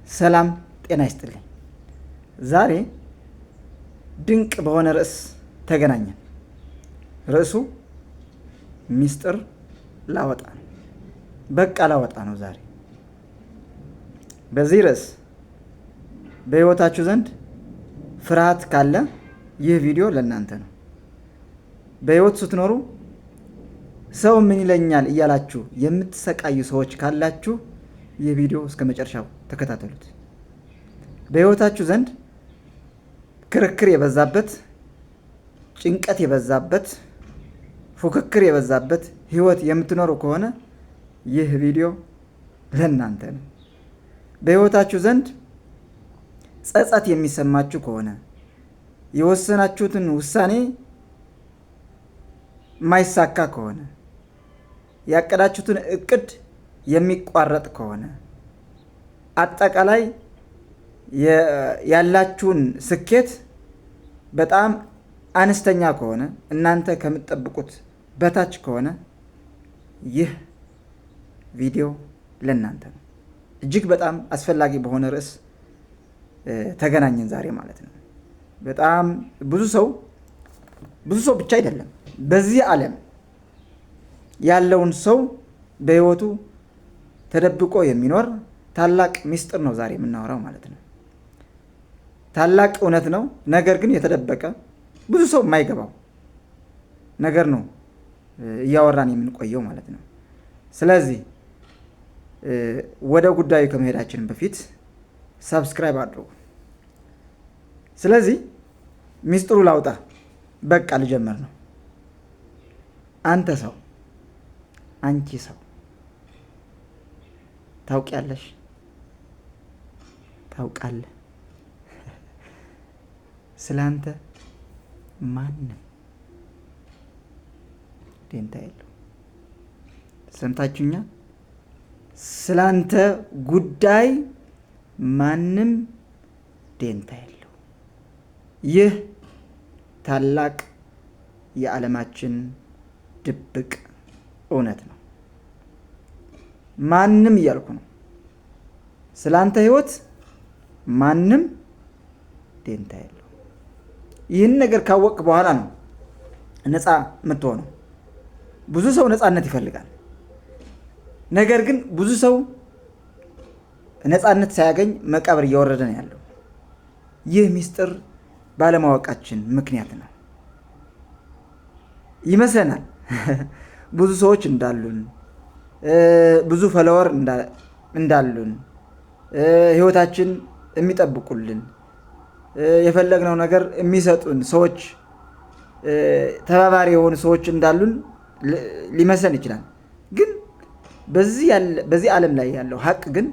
ሰላም ጤና ይስጥልኝ። ዛሬ ድንቅ በሆነ ርዕስ ተገናኘን። ርዕሱ ሚስጥር ላወጣ ነው። በቃ ላወጣ ነው ዛሬ። በዚህ ርዕስ በሕይወታችሁ ዘንድ ፍርሃት ካለ ይህ ቪዲዮ ለእናንተ ነው። በሕይወት ስትኖሩ ሰው ምን ይለኛል እያላችሁ የምትሰቃዩ ሰዎች ካላችሁ ይህ ቪዲዮ እስከ መጨረሻው ተከታተሉት። በሕይወታችሁ ዘንድ ክርክር የበዛበት፣ ጭንቀት የበዛበት፣ ፉክክር የበዛበት ሕይወት የምትኖሩ ከሆነ ይህ ቪዲዮ ለእናንተ ነው። በሕይወታችሁ ዘንድ ጸጸት የሚሰማችሁ ከሆነ የወሰናችሁትን ውሳኔ ማይሳካ ከሆነ ያቀዳችሁትን እቅድ የሚቋረጥ ከሆነ አጠቃላይ ያላችሁን ስኬት በጣም አነስተኛ ከሆነ እናንተ ከምትጠብቁት በታች ከሆነ ይህ ቪዲዮ ለእናንተ ነው። እጅግ በጣም አስፈላጊ በሆነ ርዕስ ተገናኘን ዛሬ ማለት ነው። በጣም ብዙ ሰው ብቻ አይደለም በዚህ ዓለም ያለውን ሰው በሕይወቱ ተደብቆ የሚኖር ታላቅ ሚስጥር ነው ዛሬ የምናወራው ማለት ነው። ታላቅ እውነት ነው፣ ነገር ግን የተደበቀ ብዙ ሰው የማይገባው ነገር ነው እያወራን የምንቆየው ማለት ነው። ስለዚህ ወደ ጉዳዩ ከመሄዳችን በፊት ሰብስክራይብ አድርጉ። ስለዚህ ሚስጥሩ ላውጣ፣ በቃ ልጀምር ነው። አንተ ሰው፣ አንቺ ሰው ታውቂያለሽ፣ ታውቃለህ፣ ስላንተ ማንም ደንታ የለው። ሰምታችሁኛ? ስላንተ ጉዳይ ማንም ደንታ የለው። ይህ ታላቅ የዓለማችን ድብቅ እውነት ነው። ማንም እያልኩ ነው። ስላንተ ሕይወት ማንም ደንታ የለው። ይህን ነገር ካወቅ በኋላ ነው ነፃ የምትሆነው። ብዙ ሰው ነፃነት ይፈልጋል። ነገር ግን ብዙ ሰው ነፃነት ሳያገኝ መቃብር እየወረደ ነው ያለው። ይህ ሚስጥር ባለማወቃችን ምክንያት ነው ይመስለናል። ብዙ ሰዎች እንዳሉን፣ ብዙ ፎሎወር እንዳሉን፣ ህይወታችን የሚጠብቁልን፣ የፈለግነው ነገር የሚሰጡን ሰዎች፣ ተባባሪ የሆኑ ሰዎች እንዳሉን ሊመስለን ይችላል። ግን በዚህ ዓለም ላይ ያለው ሀቅ ግን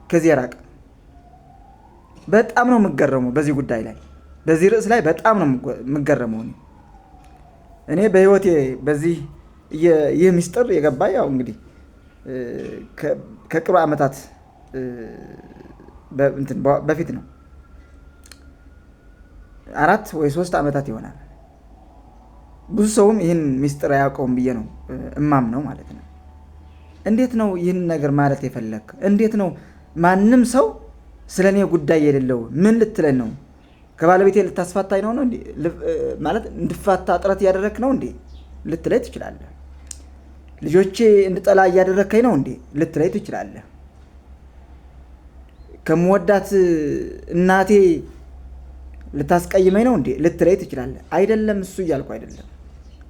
ከዚህ የራቀ። በጣም ነው የምገረመው በዚህ ጉዳይ ላይ፣ በዚህ ርዕስ ላይ በጣም ነው የምገረመው። እኔ በህይወቴ በዚህ ይህ ሚስጥር የገባ ያው እንግዲህ ከቅርብ ዓመታት በፊት ነው። 4 ወይ 3 ዓመታት ይሆናል። ብዙ ሰውም ይህን ሚስጥር አያውቀውም ብዬ ነው እማምነው ማለት ነው። እንዴት ነው ይህን ነገር ማለት የፈለግ? እንዴት ነው ማንም ሰው ስለ እኔ ጉዳይ የሌለው? ምን ልትለን ነው? ከባለቤቴ ልታስፋታኝ ነው እንዴ? ማለት እንድፋታ ጥረት እያደረክ ነው እንዴ ልትለይ ትችላለህ። ልጆቼ እንድጠላ እያደረከኝ ነው እንዴ ልትለይ ትችላለህ። ከምወዳት እናቴ ልታስቀይመኝ ነው እንዴ ልትለይ ትችላለህ። አይደለም፣ እሱ እያልኩ አይደለም።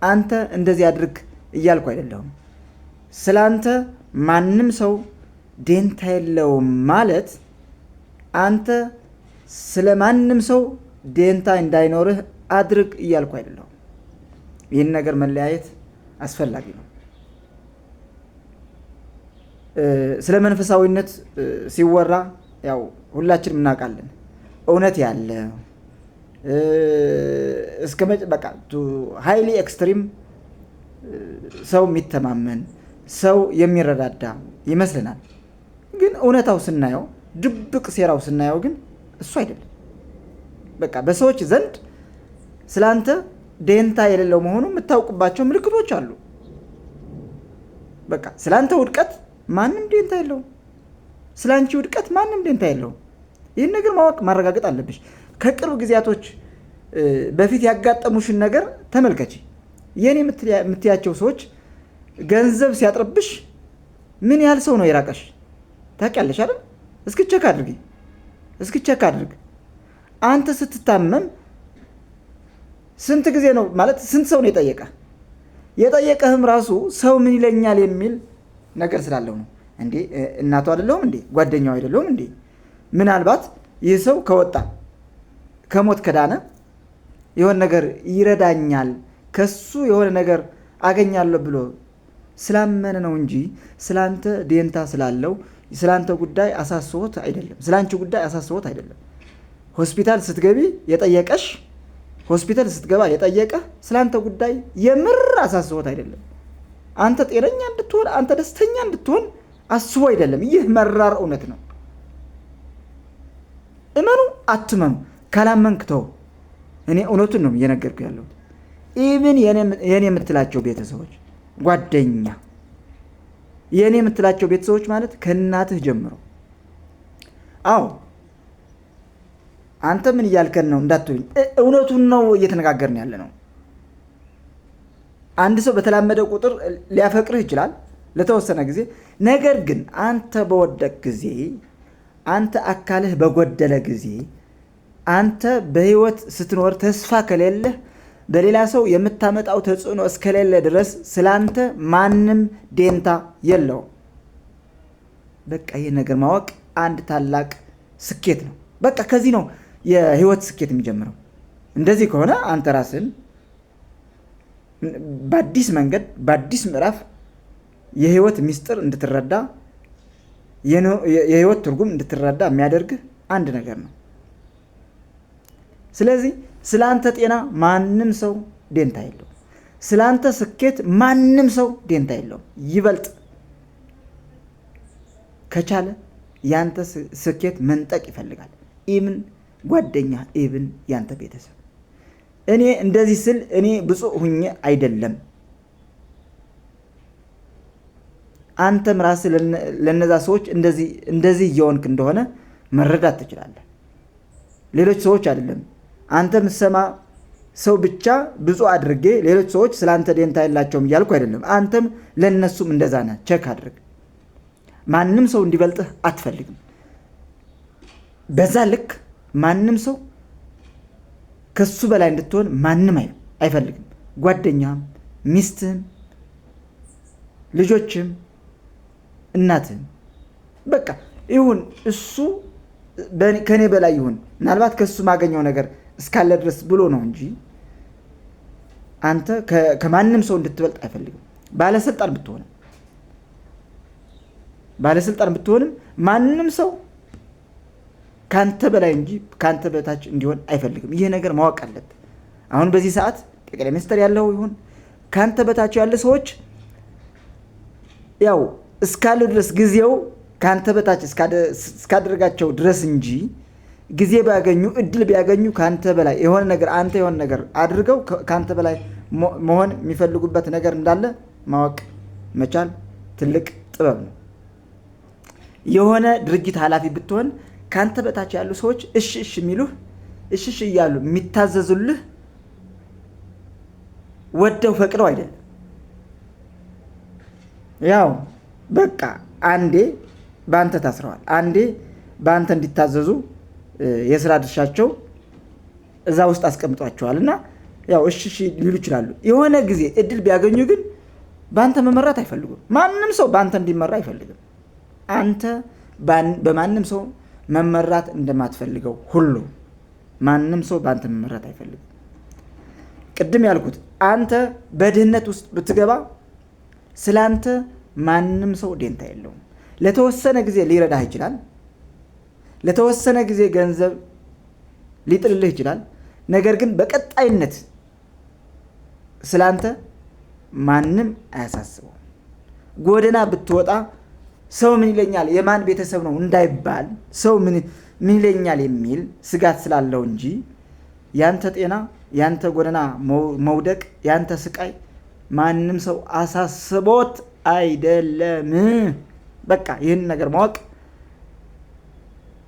አንተ እንደዚህ አድርግ እያልኩ አይደለሁም። ስላንተ ማንም ሰው ደንታ የለውም ማለት አንተ ስለ ማንም ሰው ደንታ እንዳይኖርህ አድርግ እያልኩ አይደለሁም። ይህን ነገር መለያየት አስፈላጊ ነው። ስለ መንፈሳዊነት ሲወራ ያው ሁላችንም እናውቃለን። እውነት ያለ እስከ በቃ ሃይሊ ኤክስትሪም ሰው የሚተማመን ሰው የሚረዳዳ ይመስለናል። ግን እውነታው ስናየው፣ ድብቅ ሴራው ስናየው ግን እሱ አይደለም። በቃ በሰዎች ዘንድ ስላንተ ደንታ የሌለው መሆኑ የምታውቁባቸው ምልክቶች አሉ። በቃ ስላንተ ውድቀት ማንም ደንታ የለውም። ስለ አንቺ ውድቀት ማንም ደንታ የለውም። ይህን ነገር ማወቅ ማረጋገጥ አለብሽ። ከቅርብ ጊዜያቶች በፊት ያጋጠሙሽን ነገር ተመልከች። የኔ የምትያቸው ሰዎች ገንዘብ ሲያጥርብሽ ምን ያህል ሰው ነው የራቀሽ ታውቂያለሽ አይደል? እስኪ ቼክ አድርግ። አንተ ስትታመም ስንት ጊዜ ነው ማለት ስንት ሰው ነው የጠየቀህም ራሱ ሰው ምን ይለኛል የሚል ነገር ስላለው ነው። እንዴ እናቱ አይደለሁም እንዴ? ጓደኛው አይደለሁም እንዴ? ምናልባት ይህ ሰው ከወጣ ከሞት ከዳነ የሆነ ነገር ይረዳኛል፣ ከሱ የሆነ ነገር አገኛለሁ ብሎ ስላመነ ነው እንጂ ስላንተ ደንታ ስላለው ስላንተ ጉዳይ አሳስቦት አይደለም። ስላንቺ ጉዳይ አሳስቦት አይደለም። ሆስፒታል ስትገቢ የጠየቀሽ ሆስፒታል ስትገባ የጠየቀ ስላንተ ጉዳይ የምር አሳስቦት አይደለም። አንተ ጤነኛ እንድትሆን አንተ ደስተኛ እንድትሆን አስቦ አይደለም። ይህ መራር እውነት ነው። እመኑ አትመኑ፣ ካላመንክ ተው። እኔ እውነቱን ነው እየነገርኩ ያለሁት። ኢቭን የኔ የምትላቸው ቤተሰቦች፣ ጓደኛ፣ የኔ የምትላቸው ቤተሰቦች ማለት ከእናትህ ጀምሮ። አዎ አንተ ምን እያልከን ነው እንዳትሉኝ፣ እውነቱን ነው እየተነጋገርን ያለ ነው። አንድ ሰው በተላመደ ቁጥር ሊያፈቅርህ ይችላል ለተወሰነ ጊዜ። ነገር ግን አንተ በወደቅ ጊዜ፣ አንተ አካልህ በጎደለ ጊዜ፣ አንተ በህይወት ስትኖር ተስፋ ከሌለህ፣ በሌላ ሰው የምታመጣው ተጽዕኖ እስከሌለ ድረስ ስላንተ ማንም ደንታ የለውም። በቃ ይህ ነገር ማወቅ አንድ ታላቅ ስኬት ነው። በቃ ከዚህ ነው የህይወት ስኬት የሚጀምረው። እንደዚህ ከሆነ አንተ ራስን በአዲስ መንገድ በአዲስ ምዕራፍ የህይወት ሚስጥር እንድትረዳ የህይወት ትርጉም እንድትረዳ የሚያደርግህ አንድ ነገር ነው። ስለዚህ ስላንተ ጤና ማንም ሰው ደንታ የለውም። ስላንተ ስኬት ማንም ሰው ደንታ የለውም። ይበልጥ ከቻለ ያንተ ስኬት መንጠቅ ይፈልጋል። ኢቭን ጓደኛ፣ ኢቭን ያንተ ቤተሰብ። እኔ እንደዚህ ስል እኔ ብፁዕ ሁኜ አይደለም። አንተም ራስህ ለነዛ ሰዎች እንደዚህ እየሆንክ እንደሆነ መረዳት ትችላለህ። ሌሎች ሰዎች አይደለም አንተ የምትሰማ ሰው ብቻ ብፁዕ አድርጌ ሌሎች ሰዎች ስላንተ ደንታ የላቸውም እያልኩ አይደለም። አንተም ለነሱም እንደዛ ነህ። ቼክ አድርግ። ማንም ሰው እንዲበልጥህ አትፈልግም። በዛ ልክ ማንም ሰው ከሱ በላይ እንድትሆን ማንም አይፈልግም። ጓደኛም፣ ሚስትህም፣ ልጆችም፣ እናትህም በቃ ይሁን እሱ ከኔ በላይ ይሁን፣ ምናልባት ከሱ ማገኘው ነገር እስካለ ድረስ ብሎ ነው እንጂ አንተ ከማንም ሰው እንድትበልጥ አይፈልግም። ባለስልጣን ብትሆንም ማንም ሰው ካንተ በላይ እንጂ ካንተ በታች እንዲሆን አይፈልግም። ይሄ ነገር ማወቅ አለብህ። አሁን በዚህ ሰዓት ጠቅላይ ሚኒስትር ያለው ይሁን ካንተ በታች ያለ ሰዎች ያው እስካለ ድረስ ጊዜው ካንተ በታች እስካደረጋቸው ድረስ እንጂ ጊዜ ቢያገኙ እድል ቢያገኙ ካንተ በላይ የሆነ ነገር አንተ የሆነ ነገር አድርገው ካንተ በላይ መሆን የሚፈልጉበት ነገር እንዳለ ማወቅ መቻል ትልቅ ጥበብ ነው። የሆነ ድርጅት ኃላፊ ብትሆን ካንተ በታች ያሉ ሰዎች እሺ የሚሉህ እሺ እያሉ የሚታዘዙልህ ወደው ፈቅደው አይደለም። ያው በቃ አንዴ በአንተ ታስረዋል፣ አንዴ በአንተ እንዲታዘዙ የስራ ድርሻቸው እዛ ውስጥ አስቀምጧቸዋል እና ያው እሺ ሊሉ ይችላሉ። የሆነ ጊዜ እድል ቢያገኙ ግን በአንተ መመራት አይፈልጉም። ማንም ሰው በአንተ እንዲመራ አይፈልግም። አንተ በማንም ሰው መመራት እንደማትፈልገው ሁሉ ማንም ሰው በአንተ መመራት አይፈልግም። ቅድም ያልኩት አንተ በድህነት ውስጥ ብትገባ ስላንተ ማንም ሰው ደንታ የለውም። ለተወሰነ ጊዜ ሊረዳህ ይችላል። ለተወሰነ ጊዜ ገንዘብ ሊጥልልህ ይችላል። ነገር ግን በቀጣይነት ስላንተ ማንም አያሳስበው። ጎዳና ብትወጣ ሰው ምን ይለኛል፣ የማን ቤተሰብ ነው እንዳይባል ሰው ምን ይለኛል የሚል ስጋት ስላለው እንጂ ያንተ ጤና፣ ያንተ ጎዳና መውደቅ፣ ያንተ ስቃይ ማንም ሰው አሳስቦት አይደለም። በቃ ይህን ነገር ማወቅ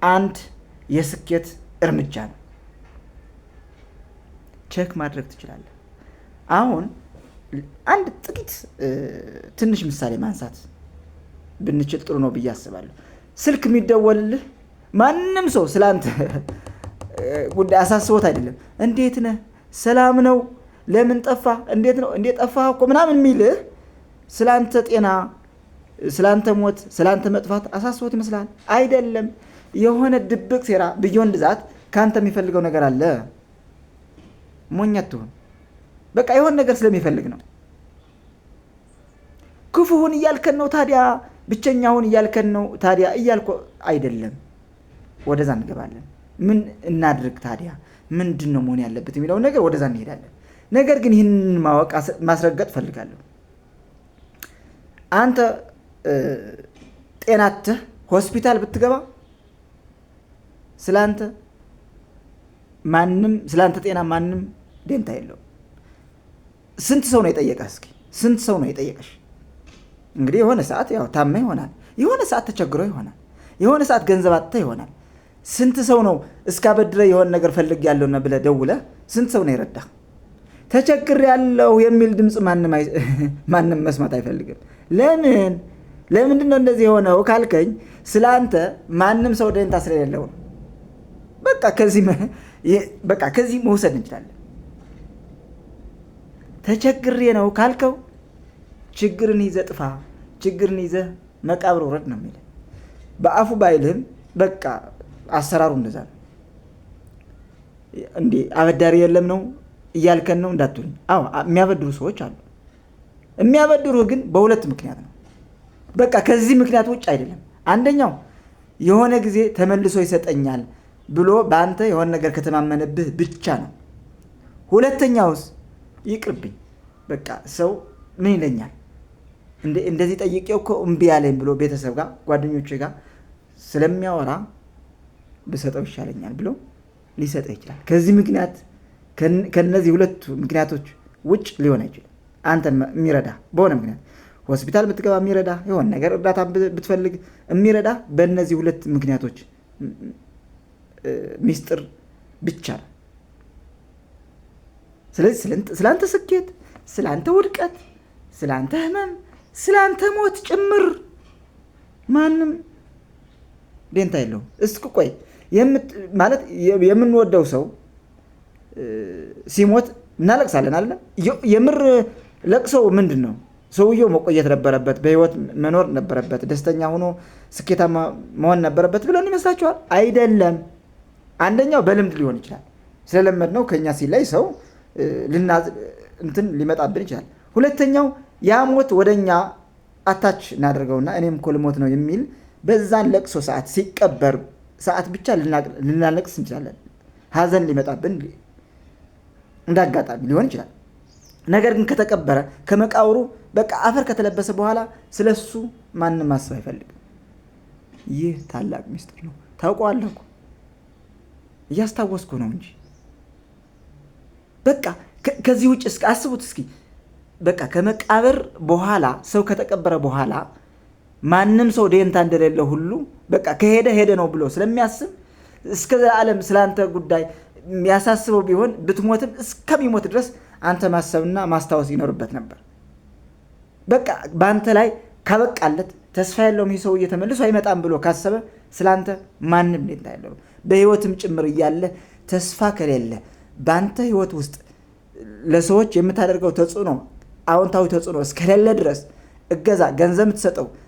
አንድ የስኬት እርምጃ ነው። ቼክ ማድረግ ትችላለህ። አሁን አንድ ጥቂት ትንሽ ምሳሌ ማንሳት ብንችል ጥሩ ነው ብዬ አስባለሁ። ስልክ የሚደወልልህ ማንም ሰው ስላንተ ጉዳይ አሳስቦት አይደለም። እንዴት ነህ? ሰላም ነው? ለምን ጠፋ? እንዴት ነው? እንዴት ጠፋህ እኮ ምናምን የሚልህ ስላንተ ጤና፣ ስላንተ ሞት፣ ስላንተ መጥፋት አሳስቦት ይመስላል? አይደለም። የሆነ ድብቅ ሴራ ቢዮንድ ዛት ካንተ የሚፈልገው ነገር አለ። ሞኝ አትሁን። በቃ የሆነ ነገር ስለሚፈልግ ነው። ክፉሁን እያልከን ነው ታዲያ፣ ብቸኛውን እያልከን ነው ታዲያ እያልኩ አይደለም። ወደዛ እንገባለን። ምን እናድርግ ታዲያ፣ ምንድን ነው መሆን ያለበት የሚለውን ነገር ወደዛ እንሄዳለን። ነገር ግን ይህንን ማወቅ ማስረገጥ ፈልጋለሁ። አንተ ጤናትህ ሆስፒታል ብትገባ ስላንተ ጤና ማንም ደንታ የለው። ስንት ሰው ነው የጠየቀህ? እስኪ ስንት ሰው ነው የጠየቀሽ? እንግዲህ የሆነ ሰዓት ያው ታመ ይሆናል፣ የሆነ ሰዓት ተቸግሮ ይሆናል፣ የሆነ ሰዓት ገንዘብ አጥተህ ይሆናል። ስንት ሰው ነው እስካበድረ የሆነ ነገር ፈልግ ያለውና ብለህ ደውለህ ስንት ሰው ነው የረዳህ? ተቸግር ያለው የሚል ድምፅ ማንም መስማት አይፈልግም። ለምንድን ነው እንደዚህ የሆነው ካልከኝ ስላንተ ማንም ሰው ደንታ ስለሌለው ነው። በቃ ከዚህ መውሰድ እንችላለን። ተቸግሬ ነው ካልከው ችግርን ይዘህ ጥፋ፣ ችግርን ይዘህ መቃብር ውረድ ነው የሚለው። በአፉ ባይልህም በቃ አሰራሩ እንደዛ ነው። እንዴ አበዳሪ የለም ነው እያልከን ነው እንዳትሉኝ። አዎ የሚያበድሩ ሰዎች አሉ። የሚያበድሩ ግን በሁለት ምክንያት ነው። በቃ ከዚህ ምክንያት ውጭ አይደለም። አንደኛው የሆነ ጊዜ ተመልሶ ይሰጠኛል ብሎ በአንተ የሆነ ነገር ከተማመነብህ ብቻ ነው። ሁለተኛውስ ይቅርብኝ፣ በቃ ሰው ምን ይለኛል እንደዚህ ጠይቄው እኮ እምቢ ያለኝ ብሎ ቤተሰብ ጋር ጓደኞች ጋር ስለሚያወራ ብሰጠው ይሻለኛል ብሎ ሊሰጠው ይችላል። ከዚህ ምክንያት ከነዚህ ሁለቱ ምክንያቶች ውጭ ሊሆን አይችልም። አንተን የሚረዳ በሆነ ምክንያት ሆስፒታል ብትገባ የሚረዳ የሆነ ነገር እርዳታ ብትፈልግ የሚረዳ በእነዚህ ሁለት ምክንያቶች ሚስጥር ብቻ ነው። ስለዚህ ስላንተ ስኬት፣ ስላንተ ውድቀት፣ ስላንተ ህመም፣ ስላንተ ሞት ጭምር ማንም ደንታ የለውም። እስኪ ቆይ ማለት የምንወደው ሰው ሲሞት እናለቅሳለን አለ። የምር ለቅሶው ምንድን ነው? ሰውየው መቆየት ነበረበት፣ በህይወት መኖር ነበረበት፣ ደስተኛ ሆኖ ስኬታማ መሆን ነበረበት ብለን ይመስላችኋል? አይደለም። አንደኛው በልምድ ሊሆን ይችላል። ስለለመድ ነው ከኛ ሲላይ ሰው ሊመጣብን ይችላል። ሁለተኛው ያ ሞት ወደኛ አታች እናደርገውና እኔም እኮ ልሞት ነው የሚል በዛን ለቅሶ ሰዓት ሲቀበር ሰዓት ብቻ ልናለቅስ እንችላለን። ሀዘን ሊመጣብን እንዳጋጣሚ ሊሆን ይችላል። ነገር ግን ከተቀበረ ከመቃብሩ በቃ አፈር ከተለበሰ በኋላ ስለሱ ማንም ማሰብ አይፈልግም። ይህ ታላቅ ሚስጥር ነው። ታውቀዋለህ እኮ እያስታወስኩ ነው እንጂ በቃ ከዚህ ውጭ እስኪ አስቡት። እስኪ በቃ ከመቃብር በኋላ ሰው ከተቀበረ በኋላ ማንም ሰው ደንታ እንደሌለው ሁሉ በቃ ከሄደ ነው ብሎ ስለሚያስብ እስከ ዘላለም ስላንተ ጉዳይ የሚያሳስበው ቢሆን ብትሞትም እስከሚሞት ድረስ አንተ ማሰብና ማስታወስ ይኖርበት ነበር። በቃ በአንተ ላይ ካበቃለት ተስፋ ያለውም ይህ ሰውዬ ተመልሶ አይመጣም ብሎ ካሰበ ስላንተ ማንም ደንታ የለውም። በህይወትም ጭምር እያለ ተስፋ ከሌለ በአንተ ህይወት ውስጥ ለሰዎች የምታደርገው ተጽዕኖ አዎንታዊ ተጽዕኖ እስከሌለ ድረስ እገዛ፣ ገንዘብ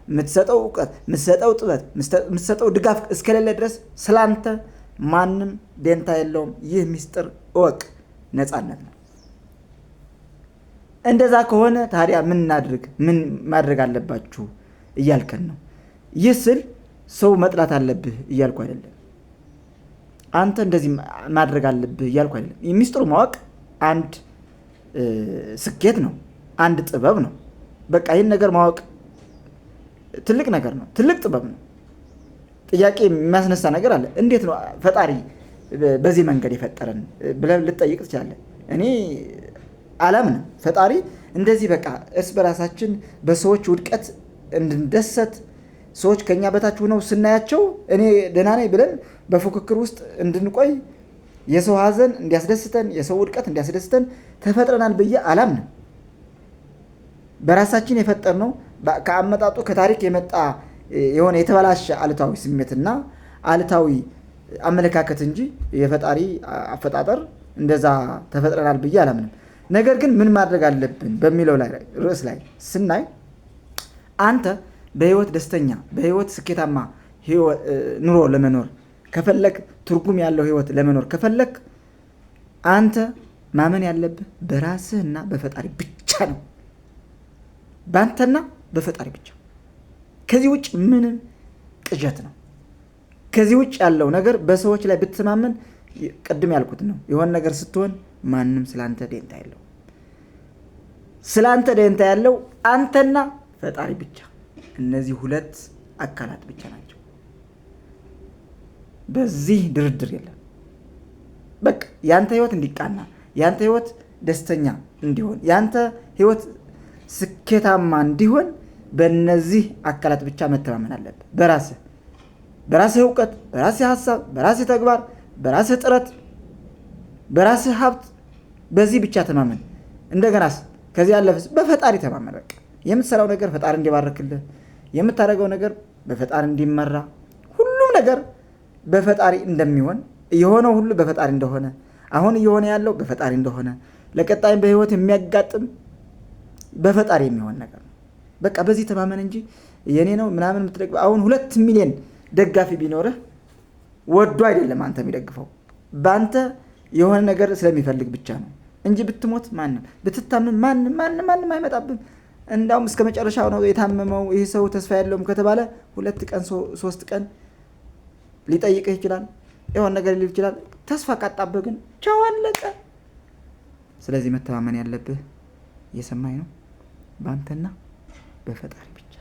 የምትሰጠው እውቀት፣ የምትሰጠው ጥበት፣ የምትሰጠው ድጋፍ እስከሌለ ድረስ ስላንተ ማንም ደንታ የለውም። ይህ ሚስጥር እወቅ። ነፃነት ነው። እንደዛ ከሆነ ታዲያ ምን ማድረግ አለባችሁ እያልከን ነው? ይህ ስል ሰው መጥላት አለብህ እያልኩ አይደለም። አንተ እንደዚህ ማድረግ አለብህ እያልኩ አይደለም። ሚስጥሩ ማወቅ አንድ ስኬት ነው፣ አንድ ጥበብ ነው። በቃ ይህን ነገር ማወቅ ትልቅ ነገር ነው፣ ትልቅ ጥበብ ነው። ጥያቄ የሚያስነሳ ነገር አለ። እንዴት ነው ፈጣሪ በዚህ መንገድ የፈጠረን ብለህ ልትጠይቅ ትችላለህ። እኔ አላምንም ፈጣሪ እንደዚህ በቃ እርስ በራሳችን በሰዎች ውድቀት እንድንደሰት፣ ሰዎች ከኛ በታች ሆነው ስናያቸው እኔ ደህና ነኝ ብለን በፉክክር ውስጥ እንድንቆይ የሰው ሀዘን እንዲያስደስተን የሰው ውድቀት እንዲያስደስተን ተፈጥረናል ብዬ አላምንም። በራሳችን የፈጠርነው ከአመጣጡ ከታሪክ የመጣ የሆነ የተበላሸ አሉታዊ ስሜትና አሉታዊ አመለካከት እንጂ የፈጣሪ አፈጣጠር እንደዛ ተፈጥረናል ብዬ አላምንም። ነገር ግን ምን ማድረግ አለብን በሚለው ርዕስ ላይ ስናይ አንተ በህይወት ደስተኛ በህይወት ስኬታማ ኑሮ ለመኖር ከፈለክ ትርጉም ያለው ህይወት ለመኖር ከፈለክ አንተ ማመን ያለብህ በራስህና በፈጣሪ ብቻ ነው። በአንተና በፈጣሪ ብቻ። ከዚህ ውጭ ምንም ቅዠት ነው። ከዚህ ውጭ ያለው ነገር በሰዎች ላይ ብትማመን ቅድም ያልኩት ነው። የሆነ ነገር ስትሆን ማንም ስላንተ ደንታ የለው። ስላንተ ደንታ ያለው አንተና ፈጣሪ ብቻ። እነዚህ ሁለት አካላት ብቻ ናቸው። በዚህ ድርድር የለም። በቃ ያንተ ህይወት እንዲቃና፣ ያንተ ህይወት ደስተኛ እንዲሆን፣ ያንተ ህይወት ስኬታማ እንዲሆን በእነዚህ አካላት ብቻ መተማመን አለብህ። በራስህ እውቀት፣ በራስህ ሀሳብ፣ በራስህ ተግባር፣ በራስህ ጥረት፣ በራስህ ሀብት፣ በዚህ ብቻ ተማመን። እንደገናስ ከዚህ ያለፈ በፈጣሪ ተማመን። በቃ የምትሰራው ነገር ፈጣሪ እንዲባርክልህ፣ የምታደርገው ነገር በፈጣሪ እንዲመራ፣ ሁሉም ነገር በፈጣሪ እንደሚሆን፣ የሆነው ሁሉ በፈጣሪ እንደሆነ፣ አሁን እየሆነ ያለው በፈጣሪ እንደሆነ፣ ለቀጣይም በህይወት የሚያጋጥም በፈጣሪ የሚሆን ነገር ነው። በቃ በዚህ ተማመን እንጂ የኔ ነው ምናምን የምትደግፈው። አሁን 2 ሚሊዮን ደጋፊ ቢኖርህ ወዶ አይደለም አንተ የሚደግፈው፣ በአንተ የሆነ ነገር ስለሚፈልግ ብቻ ነው እንጂ ብትሞት ማንም ብትታመም ማንም አይመጣብም። እንዳውም እስከ መጨረሻው ነው የታመመው ይህ ሰው ተስፋ የለውም ከተባለ 2 ቀን 3 ቀን ሊጠይቅህ ይችላል፣ የሆነ ነገር ሊል ይችላል። ተስፋ ካጣበህ ግን ቻው አለቀ። ስለዚህ መተማመን ያለብህ እየሰማኝ ነው በአንተና በፈጣሪ ብቻ።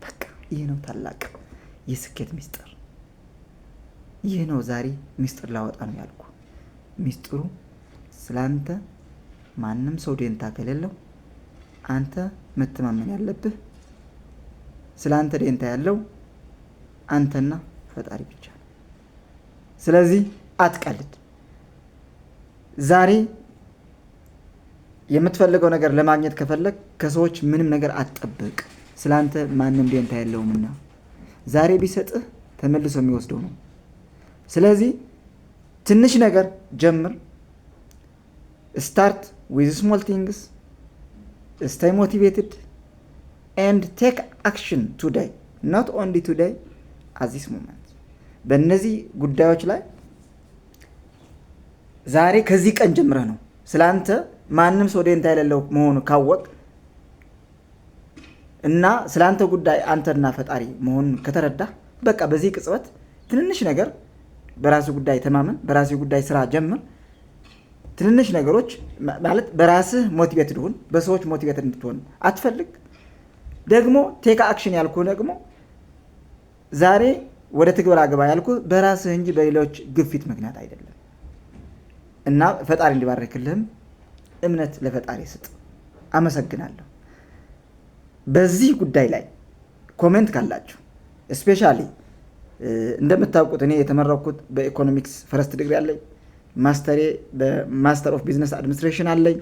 በቃ ይህ ነው ታላቅ የስኬት ሚስጥር። ይህ ነው ዛሬ ሚስጥር ላወጣ ነው ያልኩ። ሚስጥሩ ስላንተ ማንም ሰው ደንታ ከሌለው አንተ መተማመን ያለብህ ስላንተ ደንታ ያለው አንተና ፈጣሪ ብቻ ነው። ስለዚህ አትቀልድ። ዛሬ የምትፈልገው ነገር ለማግኘት ከፈለግ ከሰዎች ምንም ነገር አትጠብቅ። ስላንተ ማንም ደንታ የለውምና ዛሬ ቢሰጥህ ተመልሶ የሚወስደው ነው። ስለዚህ ትንሽ ነገር ጀምር። ስታርት ዊዝ ስሞል ቲንግስ፣ ስቴይ ሞቲቬትድ ኤንድ ቴክ አክሽን ቱዴይ ኖት ኦንሊ ቱዴይ አት ዚስ ሞመንት። በእነዚህ ጉዳዮች ላይ ዛሬ ከዚህ ቀን ጀምረህ ነው ስላንተ ማንም ሰው ደንታ የሌለው መሆኑ ካወቅ እና ስላንተ ጉዳይ አንተና ፈጣሪ መሆኑን ከተረዳህ በቃ በዚህ ቅጽበት ትንንሽ ነገር በራስህ ጉዳይ ተማመን፣ በራስህ ጉዳይ ስራ ጀምር። ትንንሽ ነገሮች ማለት በራስህ ሞቲቬትድ ሁን። በሰዎች ሞቲቬትድ እንድትሆን አትፈልግ። ደግሞ ቴክ አክሽን ያልኩ ደግሞ ዛሬ ወደ ትግበራ ግባ ያልኩ በራስህ እንጂ በሌሎች ግፊት ምክንያት አይደለም። እና ፈጣሪ እንዲባርክልህም እምነት ለፈጣሪ ስጥ። አመሰግናለሁ። በዚህ ጉዳይ ላይ ኮሜንት ካላችሁ ስፔሻሊ እንደምታውቁት እኔ የተመረኩት በኢኮኖሚክስ ፈረስት ዲግሪ አለኝ። ማስተሬ በማስተር ኦፍ ቢዝነስ አድሚኒስትሬሽን አለኝ።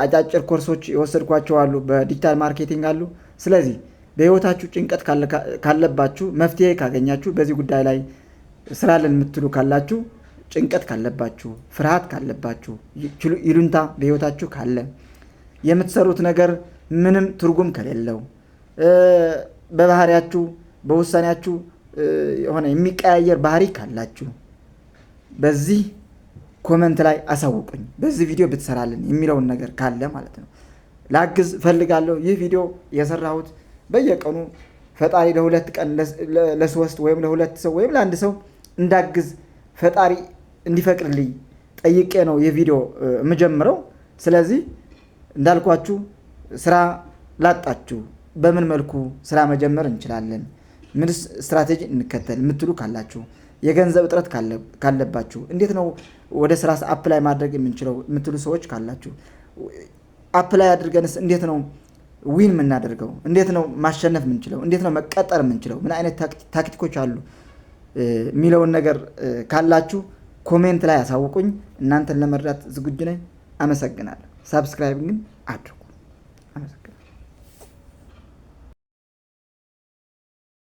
አጫጭር ኮርሶች የወሰድኳቸው አሉ፣ በዲጂታል ማርኬቲንግ አሉ። ስለዚህ በህይወታችሁ ጭንቀት ካለባችሁ፣ መፍትሄ ካገኛችሁ፣ በዚህ ጉዳይ ላይ ስራለን የምትሉ ካላችሁ፣ ጭንቀት ካለባችሁ፣ ፍርሃት ካለባችሁ፣ ይሉንታ በህይወታችሁ ካለ፣ የምትሰሩት ነገር ምንም ትርጉም ከሌለው፣ በባህሪያችሁ በውሳኔያችሁ የሆነ የሚቀያየር ባህሪ ካላችሁ በዚህ ኮመንት ላይ አሳውቁኝ። በዚህ ቪዲዮ ብትሰራልን የሚለውን ነገር ካለ ማለት ነው። ላግዝ ፈልጋለሁ። ይህ ቪዲዮ የሰራሁት በየቀኑ ፈጣሪ ለ2 ቀን ለ3 ወይም ለ2 ሰው ወይም ለ1 ሰው እንዳግዝ ፈጣሪ እንዲፈቅድልኝ ጠይቄ ነው ይህ ቪዲዮ የምጀምረው። ስለዚህ እንዳልኳችሁ ስራ ላጣችሁ በምን መልኩ ስራ መጀመር እንችላለን፣ ምን ስትራቴጂ እንከተል የምትሉ ካላችሁ፣ የገንዘብ እጥረት ካለባችሁ፣ እንዴት ነው ወደ ስራ አፕላይ ማድረግ የምንችለው የምትሉ ሰዎች ካላችሁ፣ አፕላይ አድርገንስ እንዴት ነው ዊን የምናደርገው? እንዴት ነው ማሸነፍ የምንችለው? እንዴት ነው መቀጠር የምንችለው? ምን አይነት ታክቲኮች አሉ የሚለውን ነገር ካላችሁ ኮሜንት ላይ አሳውቁኝ። እናንተን ለመርዳት ዝግጁ ነኝ። አመሰግናለሁ። ሳብስክራይብ ግን አድርጉ።